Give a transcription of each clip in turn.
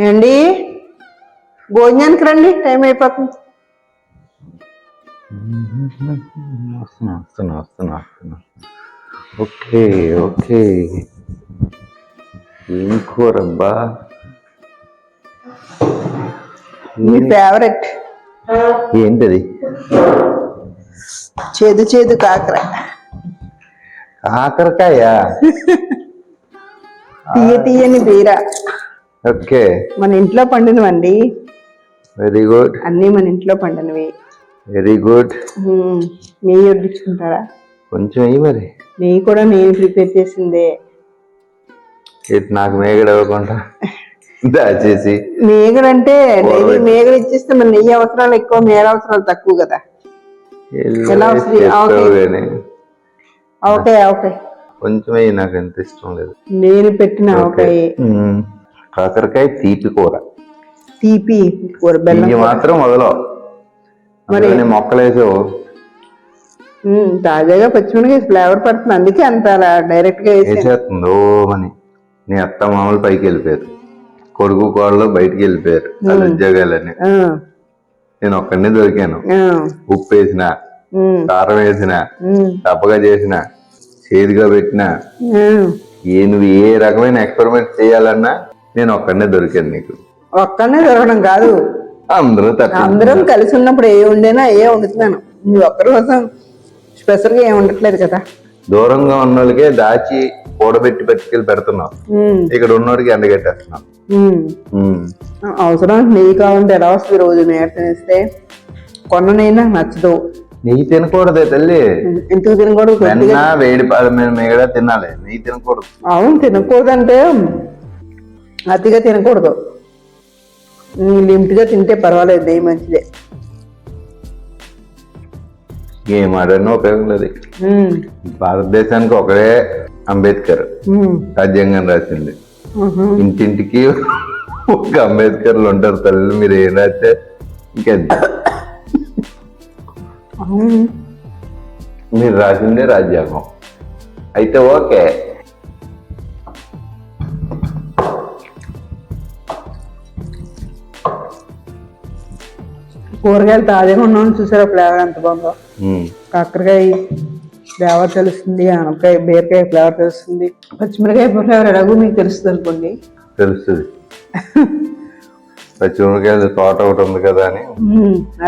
ఏమండి భోజనానికి రండి, టైం అయిపోతుంది. వస్తున్నా. Okay okay. ఏం కూరబ్బా? మీ ఫేవరెట్ ఏంటది? చేదు కాకర. కాకరకాయ? తీయని బీర. ఓకే, మన ఇంట్లో పండినవండి. Very good. అన్నీ మన ఇంట్లో పండినవి. Very good. నెయ్యి వడ్డించుకుంటారా? కొంచెం అయ్యి మరి. నెయ్యి కూడా నేను ప్రిపేర్ చేసిందే. నాకు మేగడ ఇవ్వకుండా దాచేసి. మేగడ అంటే డైలీ మేగడ ఇచ్చేస్తే మన నెయ్యి అవసరాలు ఎక్కువ, మేగడ అవసరాలు తక్కువ కదా. ఎలా ఓకే కొంచెం అయ్యి, నాకు ఎంత ఇష్టం లేదు. నేను పెట్టిన ఆవకాయ. కాకరకాయ తీపి కూర. తీపి కూర బెల్లం మాత్రం మొదలు మరి మొక్కలేసావు. తాజాగా పచ్చిమిరకాయ ఫ్లేవర్ పడుతుంది, అందుకే అంత అలా డైరెక్ట్ గా వేసేస్తుంది. ఓ మని నీ అత్త మామూలు పైకి వెళ్ళిపోయారు, కొడుకు కోడలు బయటికి వెళ్ళిపోయారు వాళ్ళ ఉద్యోగాలని. నేను ఒక్కడినే దొరికాను. ఉప్పు వేసిన, కారం వేసిన, తప్పగా చేసిన, చేదుగా పెట్టినా, నువ్వు ఏ రకమైన ఎక్స్పెరిమెంట్ చేయాలన్నా నేను ఒక్కడనే దొరికాను నీకు. ఒక్కడనే దొరకడం కాదు, అందరం కలిసి ఉన్నప్పుడు ఏ వండినా ఏ వండుతున్నాను. నువ్వు ఒక్కరి కోసం స్పెషల్ గా ఏం ఉండట్లేదు కదా. దూరంగా ఉన్న వాళ్ళకే దాచి కూడబెట్టి పట్టుకెళ్ళి పెడుతున్నావు, ఇక్కడ ఉన్నోడికి ఎండగట్టేస్తున్నావు. అవసరం నెయ్యి కావాలంటే ఎలా వస్తుంది? రోజు నెయ్యి తినేస్తే కొన్న నెయ్యి నాకు నచ్చదు. నెయ్యి తినకూడదే తల్లి. ఎందుకు తినకూడదు? వేడి పాల మీద మేగడ తినాలి, నెయ్యి తినకూడదు. అవును, తినకూడదు అంటే అతిగా తినకూడదు, లిమిట్ గా తింటే పర్వాలేదు, నెయ్యి మంచిదే. ఏం ఆడనో ఉపయోగం లేదు. భారతదేశానికి ఒకడే అంబేద్కర్ రాజ్యాంగం రాసింది. ఇంటింటికి ఒక అంబేద్కర్లు ఉంటారు తల్లి. మీరు ఏం రాస్తే ఇంకెంత. మీరు రాసిందే రాజ్యాంగం అయితే ఓకే. కూరగాయలు తాజాగా ఉన్నాను చూసారా, ఫ్లేవర్ ఎంత బాగుందో. కాకరకాయ ఫ్లేవర్ తెలుస్తుంది, ఆనపకాయ బీరకాయ ఫ్లేవర్ తెలుస్తుంది, పచ్చిమిరకాయ ఫ్లేవర్ ఎలాగో మీకు తెలుస్తుంది అనుకోండి. తెలుస్తుంది. పచ్చిమిరకాయలు తోట ఒకటి ఉంది కదా అని.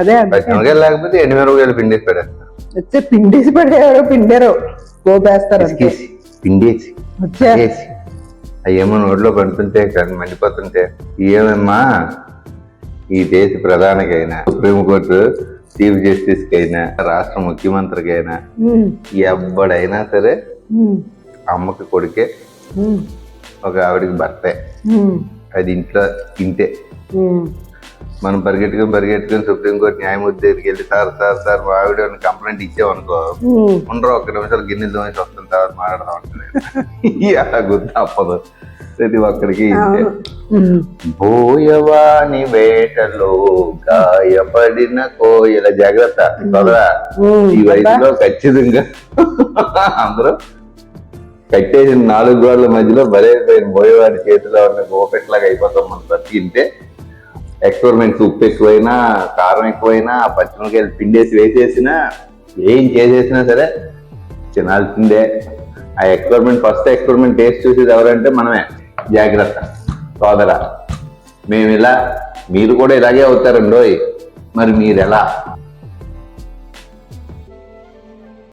అదే పచ్చిమిరకాయలు లేకపోతే ఎండుమిరపకాయలు పిండేసి పెడేస్తారు. పిండేసి పడేవారు, పిండారు పోపేస్తారు, పిండేసి అయ్యేమో నోట్లో పడుతుంటే మండిపోతుంటే. ఏమమ్మా, ఈ దేశ ప్రధానికైనా, సుప్రీంకోర్టు చీఫ్ జస్టిస్ కైనా, రాష్ట్ర ముఖ్యమంత్రికైనా, ఎవడైనా సరే అమ్మకి కొడుకే, ఒక ఆవిడికి భర్తే. అది ఇంట్లో ఇంతే. మనం పరిగెట్టుకుని సుప్రీంకోర్టు న్యాయమూర్తి దగ్గరికి వెళ్ళి సార్ మా ఆవిడ కంప్లైంట్ ఇచ్చామనుకో, ఉండరు ఒక్క నిమిషాలు గిన్నెలు దోమేసి వస్తున్న తర్వాత మాట్లాడదాం అంటున్నాను. అలా గుర్తు తప్పదు ప్రతి ఒక్కరికి. బోయవాని వేటలో గాయపడిన కోయల. జాగ్రత్త సోదరా, ఈ వయసులో ఖచ్చితంగా అందరూ కట్టేసిన 4 గోడల మధ్యలో బలైపోయిన బోయవాడి చేతిలో ఉన్న గోపెట్లాగా అయిపోతాం మనం బతికింటే. ఎక్స్పెరిమెంట్స్ ఉప్పు ఎక్కువైనా, కారం ఎక్కువైనా, పచ్చిమిరకాయలు పిండేసి వేసేసినా, ఏం చేసేసినా సరే తినాల్సిందే. ఆ ఎక్స్పెరిమెంట్ ఫస్ట్ ఎక్స్పెరిమెంట్ టేస్ట్ చూసేది ఎవరంటే మనమే. జాగ్రత్త సోదరా, మేము ఇలా, మీరు కూడా ఇలాగే అవుతారండోయ్. మరి మీరు ఎలా?